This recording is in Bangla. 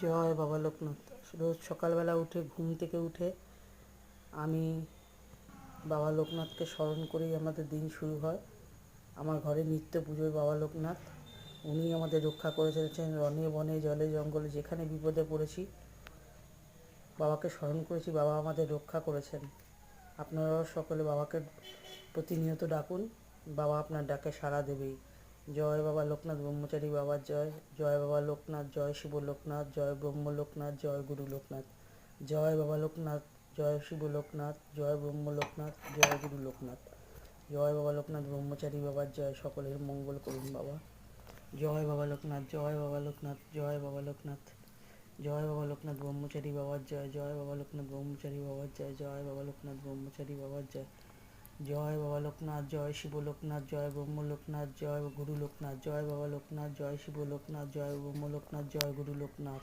জয় বাবা লোকনাথ। রোজ সকালবেলা উঠে ঘুম থেকে উঠে আমি বাবা লোকনাথকে স্মরণ করেই আমাদের দিন শুরু হয়। আমার ঘরে নিত্য পুজোয় বাবা লোকনাথ। উনি আমাদের রক্ষা করে চলেছেন রনে বনে জলে জঙ্গলে, যেখানে বিপদে পড়েছি বাবাকে স্মরণ করেছি, বাবা আমাদের রক্ষা করেছেন। আপনারাও সকলে বাবাকে প্রতিনিয়ত ডাকুন, বাবা আপনার ডাকে সাড়া দেবেই। জয় বাবা লোকনাথ ব্রহ্মচারী বাবার জয়। জয় বাবা লোকনাথ, জয় শিব লোকনাথ, জয় ব্রহ্ম লোকনাথ, জয় গুরু লোকনাথ। জয় বাবা লোকনাথ, জয় শিব লোকনাথ, জয় ব্রহ্ম লোকনাথ, জয় গুরু লোকনাথ। জয় বাবা লোকনাথ ব্রহ্মচারী বাবার জয়। সকলের মঙ্গল করুন বাবা। জয় বাবা লোকনাথ, জয় বাবা লোকনাথ, জয় বাবা লোকনাথ। জয় বাবা লোকনাথ ব্রহ্মচারী বাবার জয়। জয় বাবা লোকনাথ ব্রহ্মচারী বাবার জয়। জয় বাবা লোকনাথ ব্রহ্মচারী বাবার জয়। জয় বাবা লোকনাথ, জয় শিব লোকনাথ, জয় ব্রহ্ম লোকনাথ, জয় গুরু লোকনাথ। জয় বাবা লোকনাথ, জয় শিব লোকনাথ, জয় ব্রহ্ম লোকনাথ, জয় গুরু লোকনাথ।